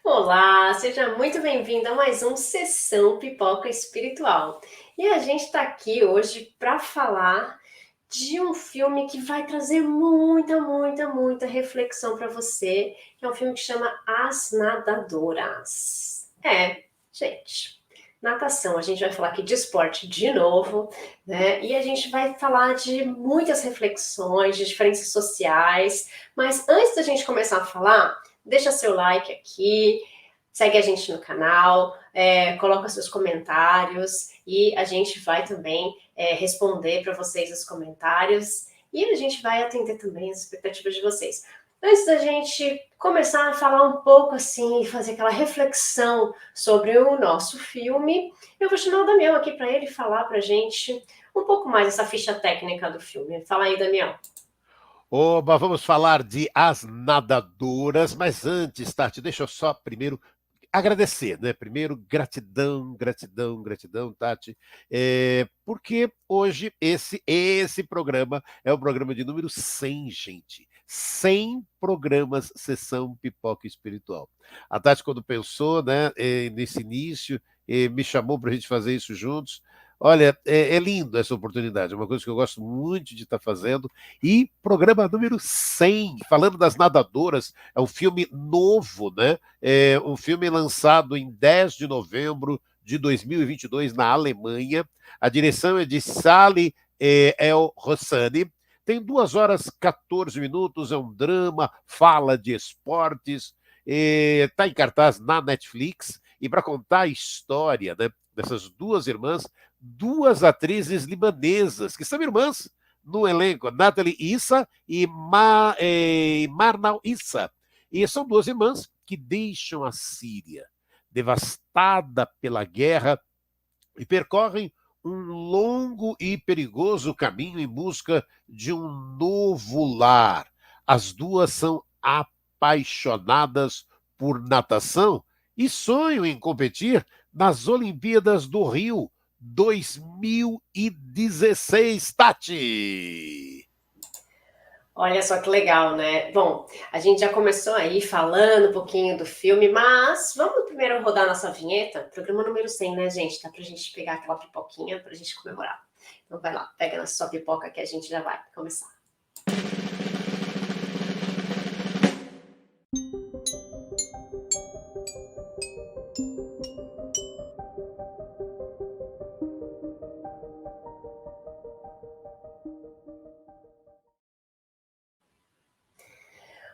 Olá, seja muito bem-vindo a mais um Sessão Pipoca Espiritual. E a gente está aqui hoje para falar de um filme que vai trazer muita reflexão para você, que é um filme que chama As Nadadoras. Gente, natação, a gente vai falar aqui de esporte de novo, né? E a gente vai falar de muitas reflexões, de diferenças sociais, mas antes da gente começar a falar, deixa seu like aqui, segue a gente no canal, coloca seus comentários e a gente vai também responder para vocês os comentários e a gente vai atender também as expectativas de vocês. Antes da gente começar a falar um pouco assim, fazer aquela reflexão sobre o nosso filme, eu vou chamar o Damião aqui para ele falar para a gente um pouco mais essa ficha técnica do filme. Fala aí, Damião. Oba, vamos falar de As Nadadoras, mas antes, Tati, deixa eu só primeiro agradecer, né? Primeiro, gratidão, Tati, porque hoje esse programa é o programa de número 100, gente. 100 programas Sessão Pipoca Espiritual. A Tati, quando pensou, né, nesse início, me chamou para a gente fazer isso juntos. Olha, é lindo essa oportunidade, é uma coisa que eu gosto muito de estar fazendo. E programa número 100, falando das nadadoras, é um filme novo, né? É um filme lançado em 10 de novembro de 2022 na Alemanha. A direção é de Sally El Rossani. Tem 2 horas 14 minutos, é um drama, fala de esportes, está em cartaz na Netflix. E para contar a história, né, dessas duas irmãs, duas atrizes libanesas, que são irmãs no elenco, Nathalie Issa e Marnal Issa. E são duas irmãs que deixam a Síria, devastada pela guerra, e percorrem um longo e perigoso caminho em busca de um novo lar. As duas são apaixonadas por natação e sonham em competir nas Olimpíadas do Rio 2016. Tati! Olha só que legal, né? Bom, a gente já começou aí falando um pouquinho do filme, mas vamos primeiro rodar nossa vinheta? Programa número 100, né, gente? Dá pra gente pegar aquela pipoquinha pra gente comemorar. Então vai lá, pega na sua pipoca que a gente já vai começar.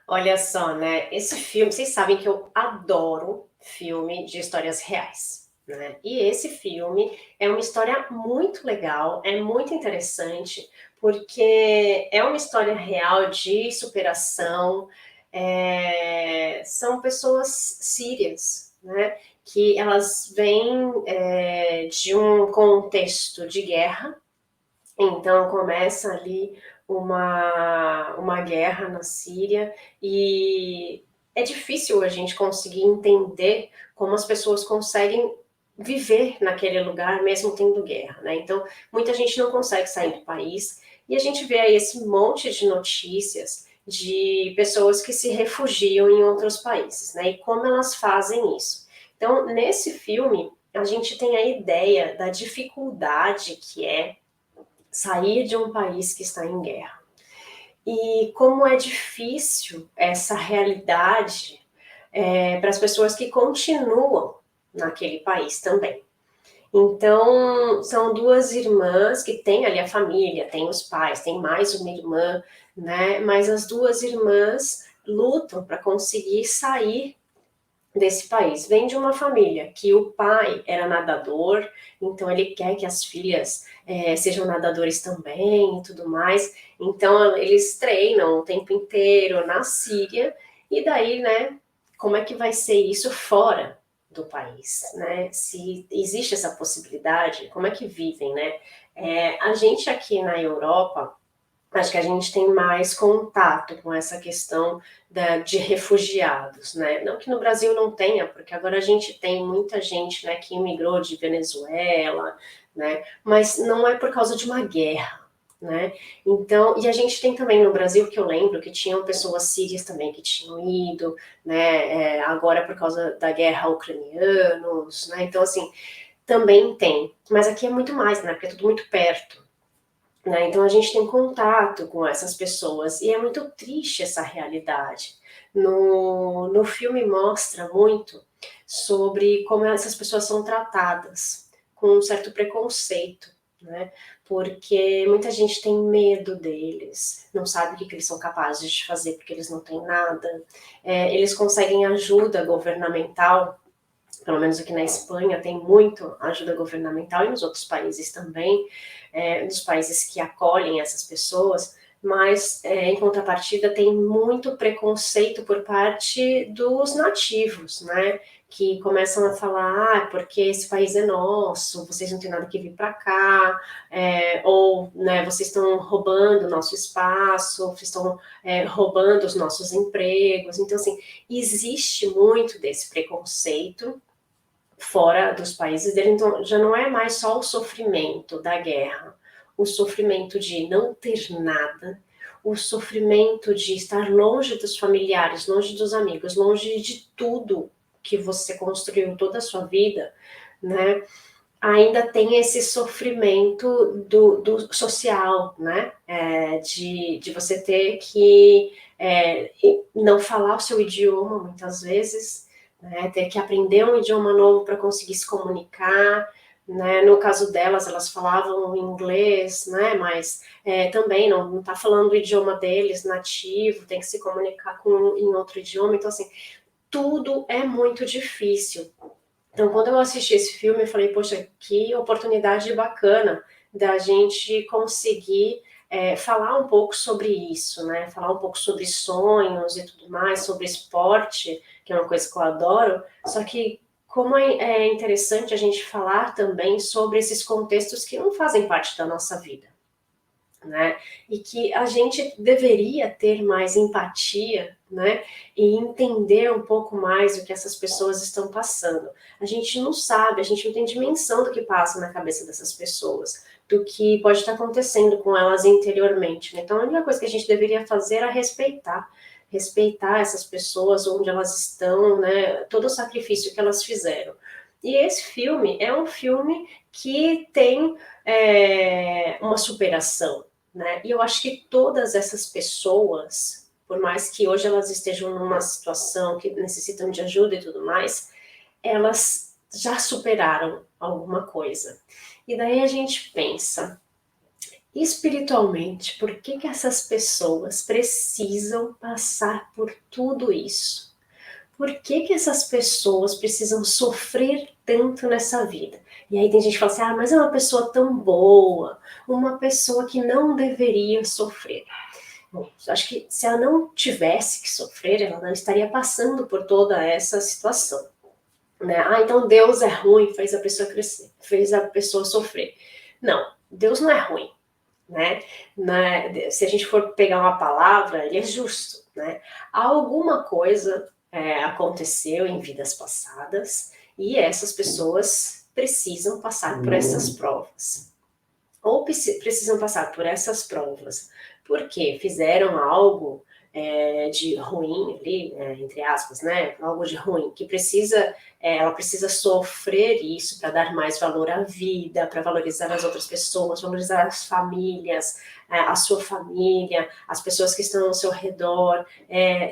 Olha só, né? Esse filme, vocês sabem que eu adoro filme de histórias reais, né? E esse filme é uma história muito legal, é muito interessante, porque é uma história real de superação. São pessoas sírias, né? Que elas vêm de um contexto de guerra, então começa ali uma guerra na Síria e é difícil a gente conseguir entender como as pessoas conseguem viver naquele lugar mesmo tendo guerra, né? Então muita gente não consegue sair do país e a gente vê aí esse monte de notícias de pessoas que se refugiam em outros países, né? E como elas fazem isso. Então nesse filme a gente tem a ideia da dificuldade que é sair de um país que está em guerra. E como é difícil essa realidade para as pessoas que continuam naquele país também. Então, são duas irmãs que têm ali a família, tem os pais, tem mais uma irmã, né? Mas as duas irmãs lutam para conseguir sair desse país. Vem de uma família que o pai era nadador, então ele quer que as filhas sejam nadadores também e tudo mais. Então eles treinam o tempo inteiro na Síria e daí, né? Como é que vai ser isso fora do país, né? Se existe essa possibilidade, como é que vivem, né? A gente aqui na Europa acho que a gente tem mais contato com essa questão de refugiados, né? Não que no Brasil não tenha, porque agora a gente tem muita gente, né, que imigrou de Venezuela, né? Mas não é por causa de uma guerra, né? Então, e a gente tem também no Brasil, que eu lembro, que tinham pessoas sírias também que tinham ido, né? Agora por causa da guerra ucranianos, né? Então, assim, também tem. Mas aqui é muito mais, né? Porque é tudo muito perto. Né? Então a gente tem contato com essas pessoas e é muito triste essa realidade. No filme mostra muito sobre como essas pessoas são tratadas, com um certo preconceito, né? Porque muita gente tem medo deles, não sabe o que eles são capazes de fazer porque eles não têm nada. Eles conseguem ajuda governamental, pelo menos aqui na Espanha, tem muito ajuda governamental e nos outros países também, dos países que acolhem essas pessoas, mas em contrapartida tem muito preconceito por parte dos nativos, né? Que começam a falar, porque esse país é nosso, vocês não têm nada que vir para cá, ou né, vocês estão roubando o nosso espaço, vocês estão roubando os nossos empregos. Então, assim, existe muito desse preconceito fora dos países dele, então já não é mais só o sofrimento da guerra, o sofrimento de não ter nada, o sofrimento de estar longe dos familiares, longe dos amigos, longe de tudo que você construiu toda a sua vida, né? Ainda tem esse sofrimento do social, né? De você ter que não falar o seu idioma muitas vezes, né? Ter que aprender um idioma novo para conseguir se comunicar. Né? No caso delas, elas falavam inglês, né? Mas também não está falando o idioma deles nativo, tem que se comunicar em outro idioma. Então, assim, tudo é muito difícil. Então, quando eu assisti esse filme, eu falei, poxa, que oportunidade bacana da gente conseguir falar um pouco sobre isso, né? Falar um pouco sobre sonhos e tudo mais, sobre esporte, que é uma coisa que eu adoro. Só que como é interessante a gente falar também sobre esses contextos que não fazem parte da nossa vida. Né? E que a gente deveria ter mais empatia, né? E entender um pouco mais o que essas pessoas estão passando. A gente não sabe, a gente não tem dimensão do que passa na cabeça dessas pessoas, do que pode estar acontecendo com elas interiormente. Né? Então, a única coisa que a gente deveria fazer é respeitar essas pessoas onde elas estão, né? Todo o sacrifício que elas fizeram. E esse filme é um filme que tem uma superação, né? E eu acho que todas essas pessoas, por mais que hoje elas estejam numa situação que necessitam de ajuda e tudo mais, elas já superaram alguma coisa. E daí a gente pensa, espiritualmente, por que essas pessoas precisam passar por tudo isso? Por que essas pessoas precisam sofrer tanto nessa vida? E aí tem gente que fala assim, mas é uma pessoa tão boa, uma pessoa que não deveria sofrer. Bom, acho que se ela não tivesse que sofrer, ela não estaria passando por toda essa situação. Né? Então Deus é ruim, fez a pessoa crescer, fez a pessoa sofrer. Não, Deus não é ruim. Né? Se a gente for pegar uma palavra, ele é justo. Né? Alguma coisa aconteceu em vidas passadas e essas pessoas precisam passar por essas provas. Ou precisam passar por essas provas porque fizeram algo de ruim ali, entre aspas, né? Algo de ruim, que ela precisa sofrer isso para dar mais valor à vida, para valorizar as outras pessoas, valorizar as famílias, a sua família, as pessoas que estão ao seu redor,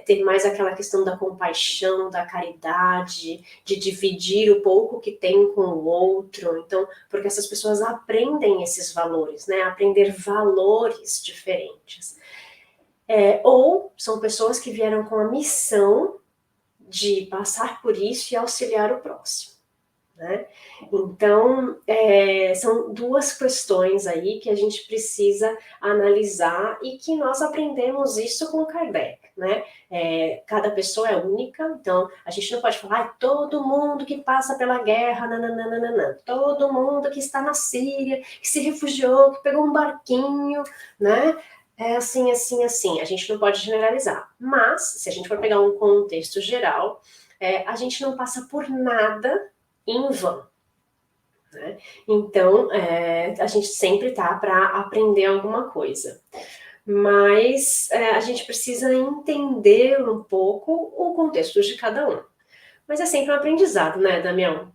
ter mais aquela questão da compaixão, da caridade, de dividir o pouco que tem com o outro. Então, porque essas pessoas aprendem esses valores, né? Aprender valores diferentes. Ou são pessoas que vieram com a missão de passar por isso e auxiliar o próximo. Né? Então, são duas questões aí que a gente precisa analisar e que nós aprendemos isso com Kardec. Né? Cada pessoa é única, então a gente não pode falar todo mundo que passa pela guerra, nananana, todo mundo que está na Síria, que se refugiou, que pegou um barquinho, né? É assim, assim, assim. A gente não pode generalizar. Mas, se a gente for pegar um contexto geral, a gente não passa por nada em vão. né? Então, a gente sempre está para aprender alguma coisa. Mas a gente precisa entender um pouco o contexto de cada um. Mas é sempre um aprendizado, né, Damião?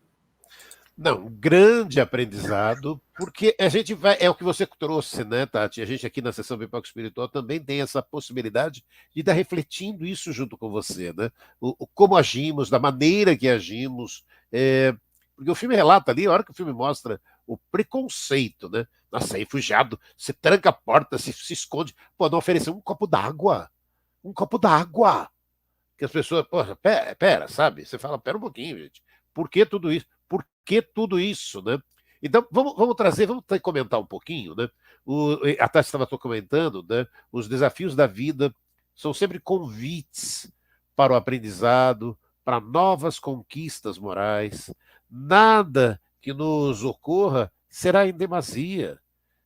Não, um grande aprendizado, porque a gente vai, é o que você trouxe, né, Tati? A gente aqui na sessão Pipoca Espiritual também tem essa possibilidade de estar refletindo isso junto com você, né? Como agimos, da maneira que agimos, porque o filme relata ali, a hora que o filme mostra o preconceito, né? Nossa, é refugiado, se tranca a porta, se esconde, pô, não ofereceu um copo d'água, que as pessoas, pô, pera, sabe? Você fala, pera um pouquinho, gente. Por que tudo isso? Por que tudo isso, né? Então, vamos trazer, vamos comentar um pouquinho, né? A Tati estava comentando, né? Os desafios da vida são sempre convites para o aprendizado, para novas conquistas morais. Nada que nos ocorra será em demasia.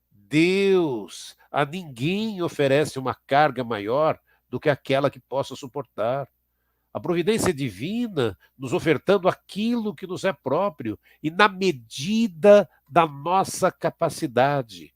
Deus a ninguém oferece uma carga maior do que aquela que possa suportar. A providência divina nos ofertando aquilo que nos é próprio e na medida da nossa capacidade.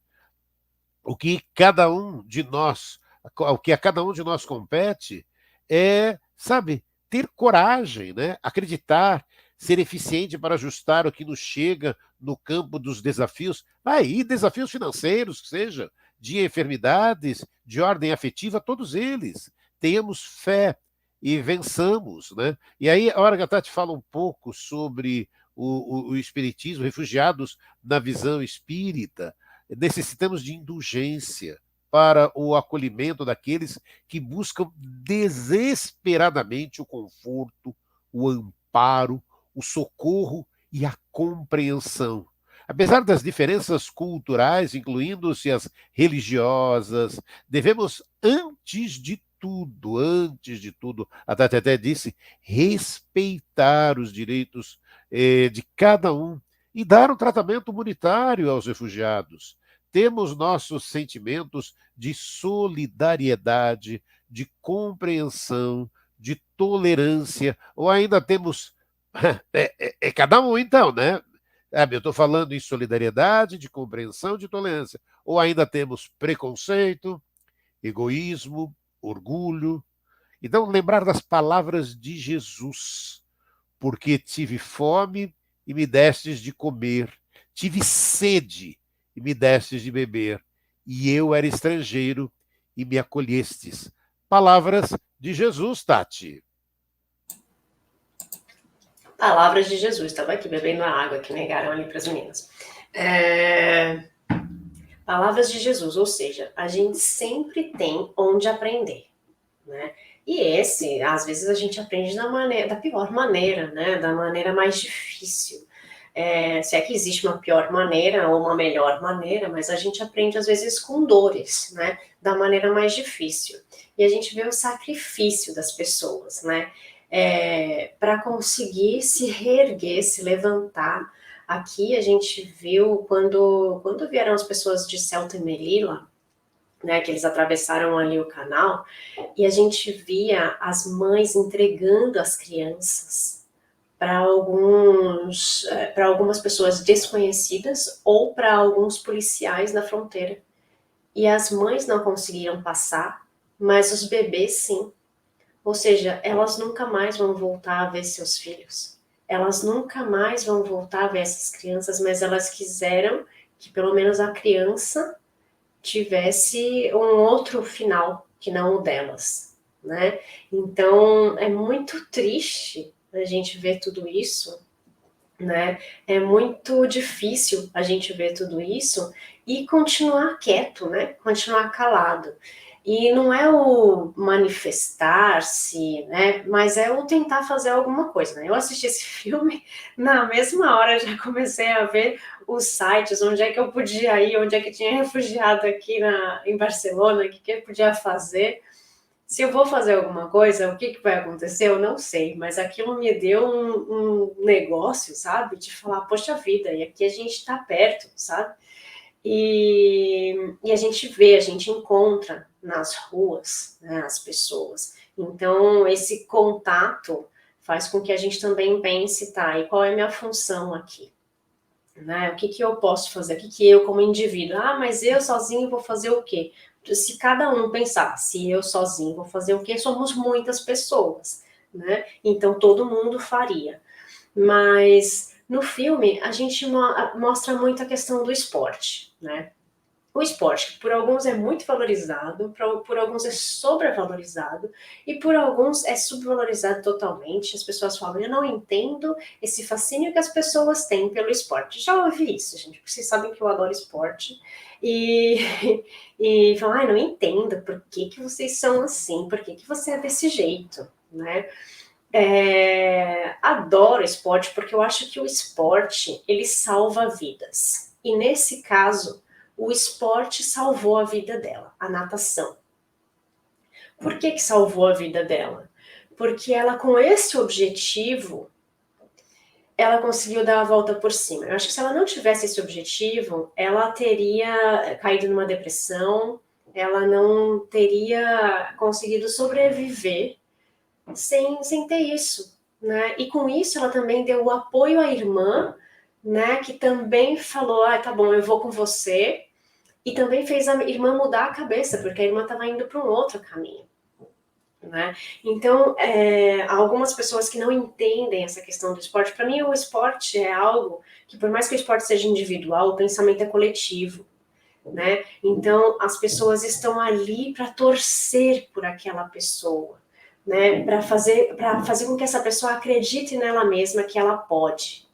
O que cada um de nós, o que a cada um de nós compete é, sabe, ter coragem, né? Acreditar, ser eficiente para ajustar o que nos chega no campo dos desafios, aí desafios financeiros, que seja, de enfermidades, de ordem afetiva, todos eles. Tenhamos fé e vençamos, né? E aí, a hora que a Tati fala um pouco sobre o espiritismo, refugiados na visão espírita, necessitamos de indulgência para o acolhimento daqueles que buscam desesperadamente o conforto, o amparo, o socorro e a compreensão. Apesar das diferenças culturais, incluindo-se as religiosas, devemos, antes de tudo, a Tati até disse, respeitar os direitos de cada um e dar um tratamento humanitário aos refugiados. Temos nossos sentimentos de solidariedade, de compreensão, de tolerância, ou ainda temos. É cada um, então, né? Eu estou falando em solidariedade, de compreensão, de tolerância. Ou ainda temos preconceito, egoísmo, orgulho. Então, lembrar das palavras de Jesus: porque tive fome e me destes de comer, tive sede e me destes de beber, e eu era estrangeiro e me acolhestes. Palavras de Jesus, Tati. Palavras de Jesus. Estava aqui bebendo a água que negaram ali para as meninas. Palavras de Jesus, ou seja, a gente sempre tem onde aprender, né? E esse, às vezes, a gente aprende da pior maneira, né? Da maneira mais difícil. Se é que existe uma pior maneira ou uma melhor maneira, mas a gente aprende, às vezes, com dores, né? Da maneira mais difícil. E a gente vê o sacrifício das pessoas, né? Para conseguir se reerguer, se levantar. Aqui a gente viu quando vieram as pessoas de Celta e Melilla, né, que eles atravessaram ali o canal, e a gente via as mães entregando as crianças para algumas pessoas desconhecidas ou para alguns policiais na fronteira. E as mães não conseguiam passar, mas os bebês sim. Ou seja, elas nunca mais vão voltar a ver seus filhos. Elas nunca mais vão voltar a ver essas crianças, mas elas quiseram que pelo menos a criança tivesse um outro final que não o delas, né? Então é muito triste a gente ver tudo isso, né? É muito difícil a gente ver tudo isso e continuar quieto, né? Continuar calado. E não é o manifestar-se, né? Mas é o tentar fazer alguma coisa, né? Eu assisti esse filme, na mesma hora já comecei a ver os sites, onde é que eu podia ir, onde é que tinha refugiado aqui em Barcelona, o que eu podia fazer. Se eu vou fazer alguma coisa, o que vai acontecer, eu não sei, mas aquilo me deu um negócio, sabe? De falar, poxa vida, e aqui a gente está perto, sabe? E a gente vê, a gente encontra nas ruas, né, as pessoas. Então, esse contato faz com que a gente também pense, tá, e qual é a minha função aqui? né? O que que eu posso fazer? O que que eu, como indivíduo? Ah, mas eu sozinho vou fazer o quê? Se cada um pensar, se eu sozinho vou fazer o quê? Somos muitas pessoas, né? Então todo mundo faria. Mas no filme a gente mostra muito a questão do esporte, né? O esporte, que por alguns é muito valorizado, por alguns é sobrevalorizado e por alguns é subvalorizado totalmente. As pessoas falam, eu não entendo esse fascínio que as pessoas têm pelo esporte. Já ouvi isso, gente, porque vocês sabem que eu adoro esporte. E, e falam, não entendo, por que, que vocês são assim? Por que, que você é desse jeito? Né? Adoro esporte porque eu acho que o esporte ele salva vidas. E nesse caso, o esporte salvou a vida dela, a natação. Por que salvou a vida dela? Porque ela, com esse objetivo, ela conseguiu dar a volta por cima. Eu acho que se ela não tivesse esse objetivo, ela teria caído numa depressão, ela não teria conseguido sobreviver sem ter isso, né? E com isso ela também deu o apoio à irmã, né? Que também falou, tá bom, eu vou com você. E também fez a irmã mudar a cabeça, porque a irmã estava indo para um outro caminho, né? Então, há algumas pessoas que não entendem essa questão do esporte. Para mim, o esporte é algo que, por mais que o esporte seja individual, o pensamento é coletivo, né? Então, as pessoas estão ali para torcer por aquela pessoa, né? Para fazer com que essa pessoa acredite nela mesma que ela pode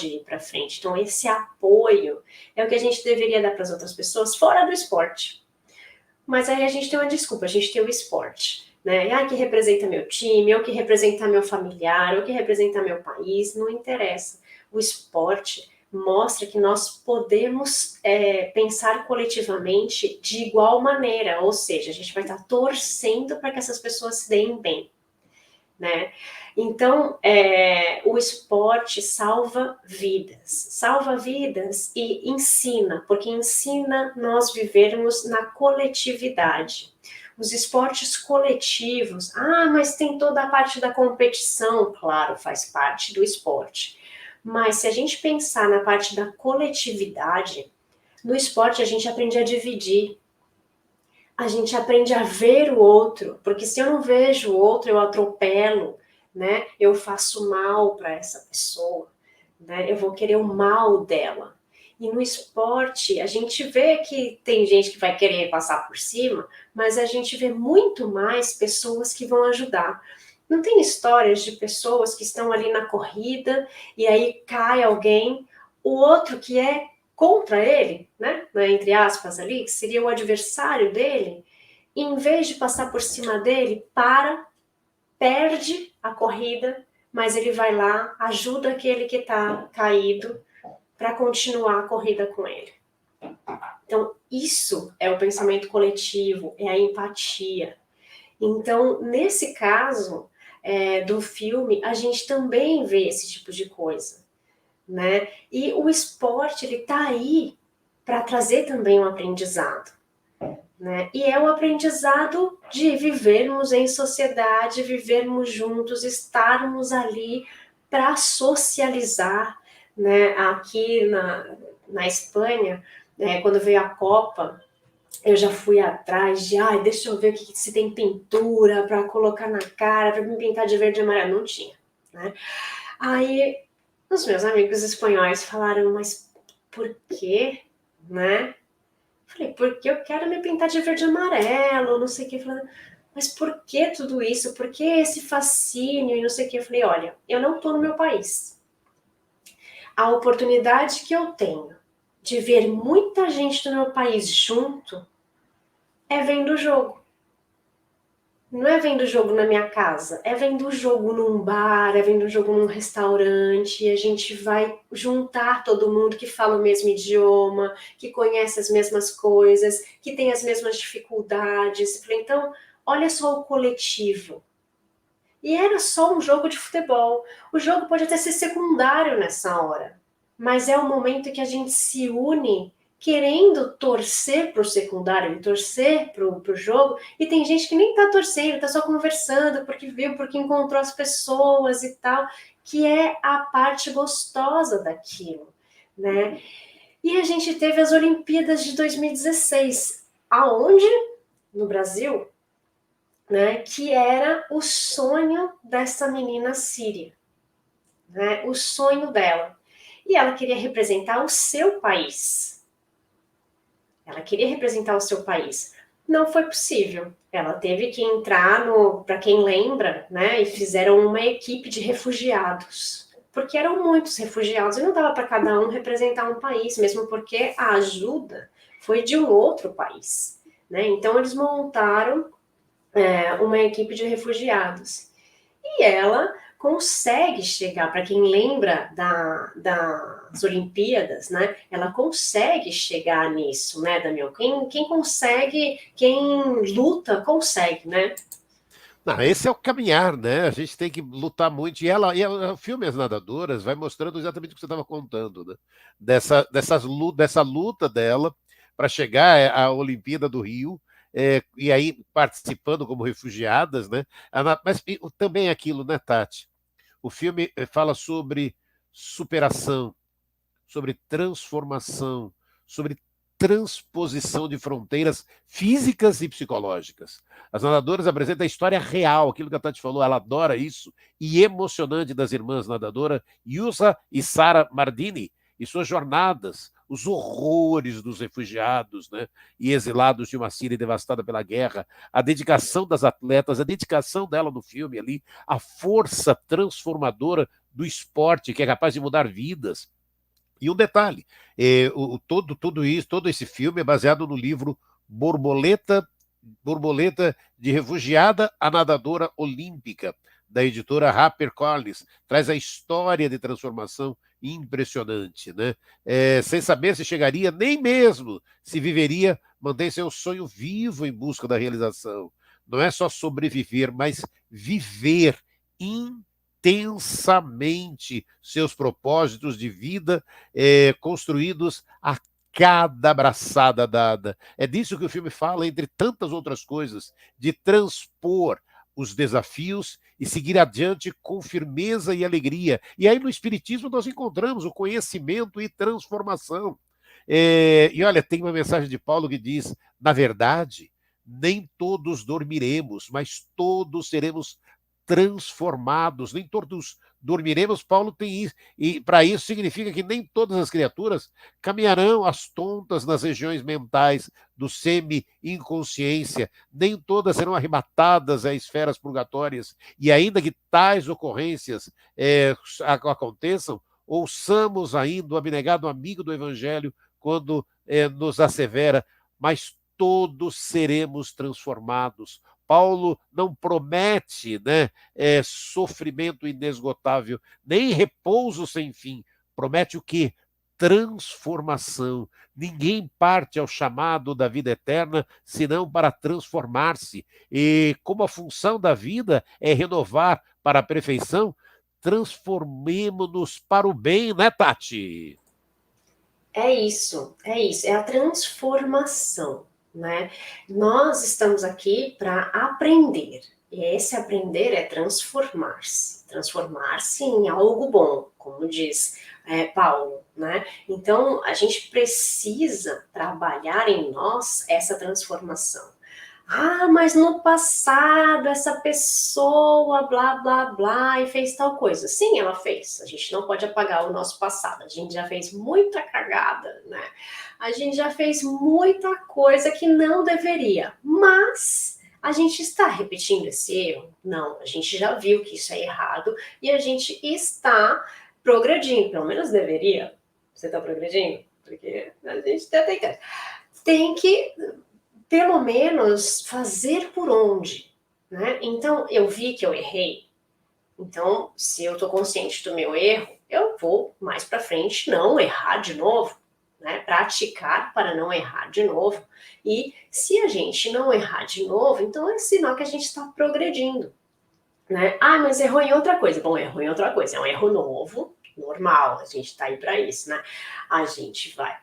ir para frente. Então, esse apoio é o que a gente deveria dar para as outras pessoas fora do esporte. Mas aí a gente tem uma desculpa, a gente tem o esporte, né? Que representa meu time, ou que representa meu familiar, ou que representa meu país, não interessa. O esporte mostra que nós podemos pensar coletivamente de igual maneira, ou seja, a gente vai estar torcendo para que essas pessoas se deem bem, né? Então, o esporte salva vidas e ensina, porque ensina nós vivermos na coletividade. Os esportes coletivos, mas tem toda a parte da competição, claro, faz parte do esporte. Mas se a gente pensar na parte da coletividade, no esporte a gente aprende a dividir, a gente aprende a ver o outro, porque se eu não vejo o outro, eu atropelo, né? Eu faço mal para essa pessoa, né? Eu vou querer o mal dela. E no esporte, a gente vê que tem gente que vai querer passar por cima, mas a gente vê muito mais pessoas que vão ajudar. Não tem histórias de pessoas que estão ali na corrida e aí cai alguém, o outro que é contra ele, né, entre aspas ali, que seria o adversário dele, em vez de passar por cima dele, perde a corrida, mas ele vai lá, ajuda aquele que está caído para continuar a corrida com ele. Então, isso é o pensamento coletivo, é a empatia. Então, nesse caso do filme, a gente também vê esse tipo de coisa, né? E o esporte, ele tá aí para trazer também um aprendizado, né? E é o aprendizado de vivermos em sociedade, vivermos juntos, estarmos ali para socializar, né? Aqui na Espanha, quando veio a Copa, eu já fui atrás de, deixa eu ver se tem pintura para colocar na cara, para me pintar de verde e amarelo. Não tinha, né? Aí os meus amigos espanhóis falaram, mas por quê, né? Falei, porque eu quero me pintar de verde e amarelo, não sei o que. Falei, mas por que tudo isso? Por que esse fascínio e não sei o que? Eu falei, olha, eu não tô no meu país. A oportunidade que eu tenho de ver muita gente do meu país junto é vendo o jogo. Não é vendo o jogo na minha casa, é vendo o jogo num bar, é vendo o jogo num restaurante, e a gente vai juntar todo mundo que fala o mesmo idioma, que conhece as mesmas coisas, que tem as mesmas dificuldades. Então, olha só o coletivo. E era só um jogo de futebol. O jogo pode até ser secundário nessa hora, mas é o momento que a gente se une querendo torcer para o secundário, torcer para o jogo, e tem gente que nem está torcendo, está só conversando, porque viu, porque encontrou as pessoas e tal, que é a parte gostosa daquilo, né? E a gente teve as Olimpíadas de 2016, aonde? No Brasil, né? Que era o sonho dessa menina síria, né? O sonho dela. E ela queria representar o seu país. Ela queria representar o seu país. Não foi possível. Ela teve que entrar no, para quem lembra, né? E fizeram uma equipe de refugiados. Porque eram muitos refugiados e não dava para cada um representar um país, mesmo porque a ajuda foi de um outro país, né? Então eles montaram uma equipe de refugiados. E ela consegue chegar, para quem lembra das Olimpíadas, né? Ela consegue chegar nisso, né, Daniel? Quem consegue, quem luta, consegue, né? Não, esse é o caminhar, né? A gente tem que lutar muito. O filme As Nadadoras vai mostrando exatamente o que você estava contando, né? Dessa luta dela para chegar à Olimpíada do Rio, e aí participando como refugiadas, né? Mas também aquilo, né, Tati? O filme fala sobre superação, sobre transformação, sobre transposição de fronteiras físicas e psicológicas. As nadadoras apresentam a história real, aquilo que a Tati falou, ela adora isso, e emocionante das irmãs nadadoras Yusa e Sara Mardini, e suas jornadas, os horrores dos refugiados, né, e exilados de uma Síria devastada pela guerra, a dedicação das atletas, a dedicação dela no filme ali, a força transformadora do esporte que é capaz de mudar vidas. E um detalhe, todo esse filme é baseado no livro Borboleta, Borboleta de Refugiada a Nadadora Olímpica, da editora HarperCollins. Traz a história de transformação impressionante, né? Sem saber se chegaria, nem mesmo se viveria, mantém seu sonho vivo em busca da realização. Não é só sobreviver, mas viver intensamente seus propósitos de vida, construídos a cada abraçada dada. É disso que o filme fala, entre tantas outras coisas, de transpor os desafios e seguir adiante com firmeza e alegria. E aí no Espiritismo nós encontramos o conhecimento e transformação. E olha, tem uma mensagem de Paulo que diz: na verdade, nem todos dormiremos, mas todos seremos transformados, nem todos dormiremos. Paulo tem isso, e para isso significa que nem todas as criaturas caminharão às tontas nas regiões mentais do semi-inconsciência, nem todas serão arrebatadas às esferas purgatórias, e ainda que tais ocorrências aconteçam, ouçamos ainda o abnegado amigo do Evangelho quando nos assevera: mas todos seremos transformados. Paulo não promete, né, sofrimento inesgotável, nem repouso sem fim. Promete o quê? Transformação. Ninguém parte ao chamado da vida eterna senão para transformar-se. E como a função da vida é renovar para a perfeição, transformemo-nos para o bem, né, Tati? É isso, é a transformação, né? Nós estamos aqui para aprender. E esse aprender é transformar-se em algo bom, como diz Paulo, né? Então a gente precisa trabalhar em nós essa transformação. Ah, mas no passado essa pessoa, blá, blá, blá, e fez tal coisa. Sim, ela fez. A gente não pode apagar o nosso passado. A gente já fez muita cagada, né? A gente já fez muita coisa que não deveria. Mas a gente está repetindo esse erro? Não, a gente já viu que isso é errado e a gente está progredindo. Pelo menos deveria. Você está progredindo? Porque a gente está tentando. Tem que pelo menos fazer por onde, né? Então eu vi que eu errei. Então, se eu estou consciente do meu erro, eu vou mais para frente não errar de novo, né? Praticar para não errar de novo. E se a gente não errar de novo, então é sinal que a gente está progredindo, né? Ah, mas errou em outra coisa. Bom, errou em outra coisa. É um erro novo, normal. A gente está aí para isso, né? A gente vai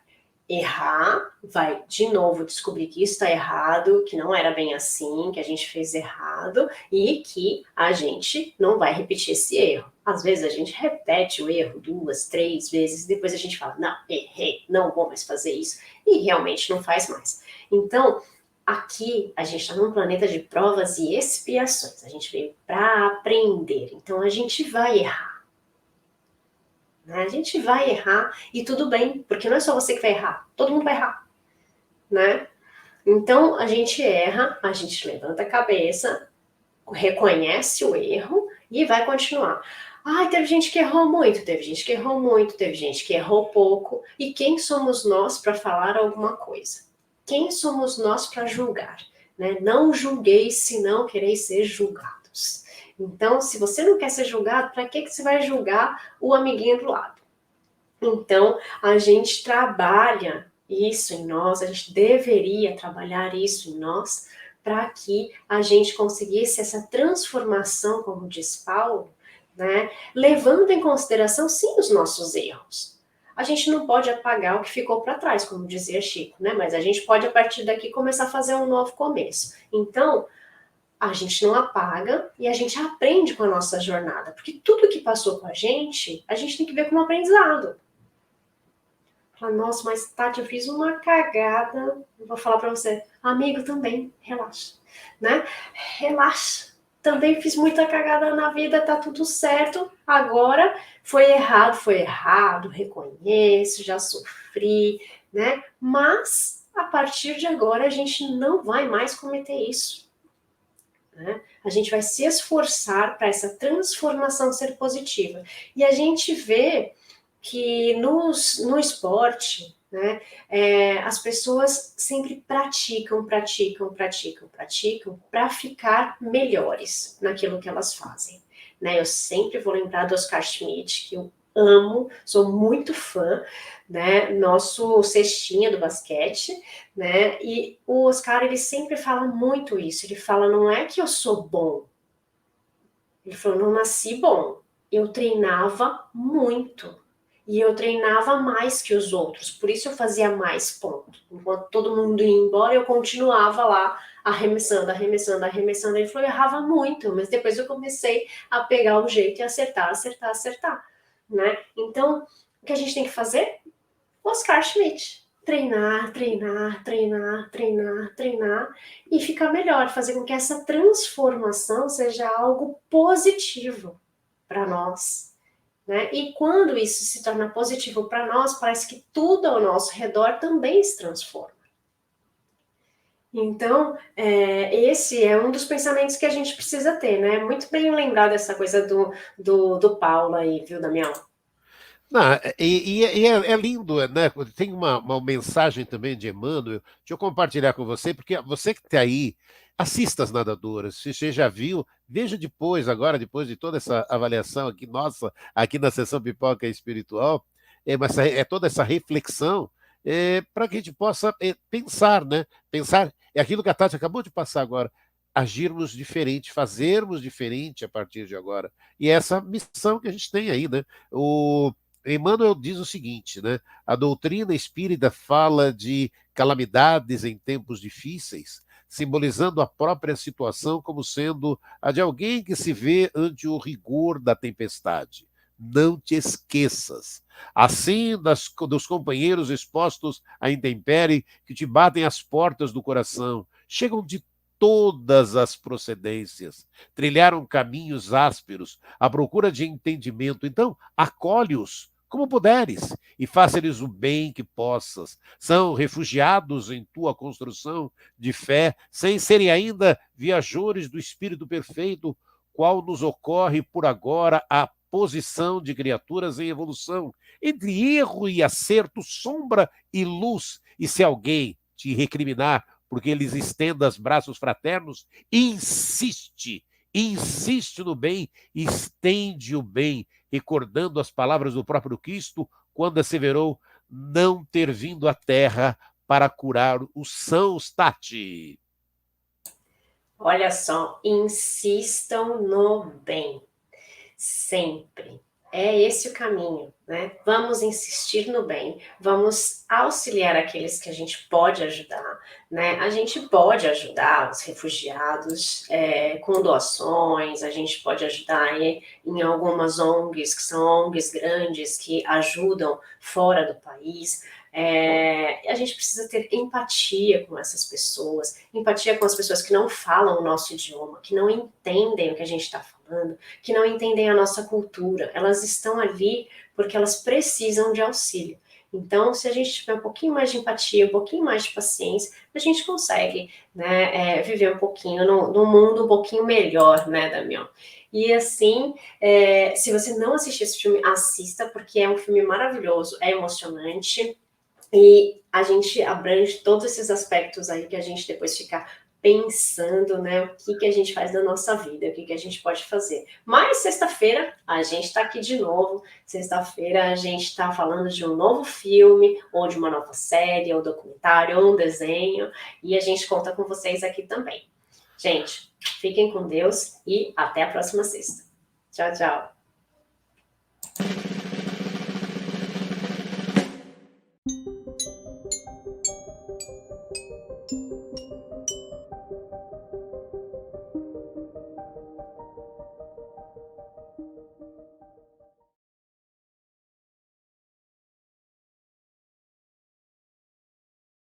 errar, vai de novo descobrir que isso está errado, que não era bem assim, que a gente fez errado e que a gente não vai repetir esse erro. Às vezes a gente repete o erro 2, 3 vezes e depois a gente fala, não, errei, não vou mais fazer isso e realmente não faz mais. Então, aqui a gente está num planeta de provas e expiações, a gente veio para aprender, então a gente vai errar. Né? A gente vai errar e tudo bem, porque não é só você que vai errar, todo mundo vai errar, né? Então a gente erra, a gente levanta a cabeça, reconhece o erro e vai continuar. Ai, teve gente que errou muito, teve gente que errou muito, teve gente que errou pouco. E quem somos nós para falar alguma coisa? Quem somos nós para julgar? Né? Não julgueis se não quereis ser julgados. Então, se você não quer ser julgado, para que você vai julgar o amiguinho do lado? Então, a gente trabalha isso em nós, a gente deveria trabalhar isso em nós, para que a gente conseguisse essa transformação, como diz Paulo, né, levando em consideração, sim, os nossos erros. A gente não pode apagar o que ficou para trás, como dizia Chico, né, mas a gente pode, a partir daqui, começar a fazer um novo começo. Então, a gente não apaga e a gente aprende com a nossa jornada, porque tudo que passou com a gente tem que ver como aprendizado. Fala, nossa, mas Tati, eu fiz uma cagada. Eu vou falar pra você, amigo, também, relaxa, né? Relaxa. Também fiz muita cagada na vida, tá tudo certo. Agora foi errado, reconheço, já sofri, né? Mas a partir de agora a gente não vai mais cometer isso, né? A gente vai se esforçar para essa transformação ser positiva. E a gente vê que no esporte, né, as pessoas sempre praticam para ficar melhores naquilo que elas fazem. Né? Eu sempre vou lembrar do Oscar Schmidt, que eu amo, sou muito fã, né, nosso cestinha do basquete, né, e o Oscar, ele sempre fala muito isso, ele fala, não é que eu sou bom, ele falou, não nasci bom, eu treinava muito, e eu treinava mais que os outros, por isso eu fazia mais pontos. Enquanto todo mundo ia embora, eu continuava lá arremessando. Ele falou, eu errava muito, mas depois eu comecei a pegar o jeito e acertar. Né? Então, o que a gente tem que fazer? Oscar Schmidt. Treinar e ficar melhor, fazer com que essa transformação seja algo positivo para nós. Né? E quando isso se torna positivo para nós, parece que tudo ao nosso redor também se transforma. Então, esse é um dos pensamentos que a gente precisa ter, né? Muito bem lembrado essa coisa do Paulo aí, viu, Damião? Não, é lindo, né? Tem uma mensagem também de Emmanuel, deixa eu compartilhar com você, porque você que está aí, assista as nadadoras, se você já viu, veja depois, agora, depois de toda essa avaliação aqui, nossa, aqui na sessão Pipoca Espiritual, mas toda essa reflexão, para que a gente possa pensar, né? Pensar, é aquilo que a Tati acabou de passar agora, agirmos diferente, fazermos diferente a partir de agora. E essa missão que a gente tem aí, né? Emmanuel diz o seguinte, né? A doutrina espírita fala de calamidades em tempos difíceis, simbolizando a própria situação como sendo a de alguém que se vê ante o rigor da tempestade. Não te esqueças. Assim, dos companheiros expostos à intempérie que te batem às portas do coração, chegam de todas as procedências, trilharam caminhos ásperos à procura de entendimento. Então, acolhe-os como puderes, e faça-lhes o bem que possas. São refugiados em tua construção de fé, sem serem ainda viajores do Espírito Perfeito, qual nos ocorre por agora a posição de criaturas em evolução, entre erro e acerto, sombra e luz. E se alguém te recriminar porque eles estendam os braços fraternos, insiste no bem, estende o bem, recordando as palavras do próprio Cristo, quando asseverou não ter vindo à terra para curar os sãos, Tati. Olha só, insistam no bem, sempre. é esse o caminho, né? Vamos insistir no bem, vamos auxiliar aqueles que a gente pode ajudar, né? A gente pode ajudar os refugiados com doações, a gente pode ajudar em algumas ONGs, que são ONGs grandes, que ajudam fora do país. A gente precisa ter empatia com essas pessoas, empatia com as pessoas que não falam o nosso idioma, que não entendem o que a gente está falando, que não entendem a nossa cultura. Elas estão ali porque elas precisam de auxílio. Então, se a gente tiver um pouquinho mais de empatia, um pouquinho mais de paciência, a gente consegue, né, viver um pouquinho num mundo um pouquinho melhor, né, Damião? E assim, se você não assistiu esse filme, assista, porque é um filme maravilhoso, é emocionante, e a gente abrange todos esses aspectos aí que a gente depois fica pensando, né, o que a gente faz da nossa vida, o que a gente pode fazer. Mas sexta-feira a gente está aqui de novo. Sexta-feira a gente está falando de um novo filme, ou de uma nova série, ou documentário, ou um desenho, e a gente conta com vocês aqui também. Gente, fiquem com Deus e até a próxima sexta. Tchau, tchau.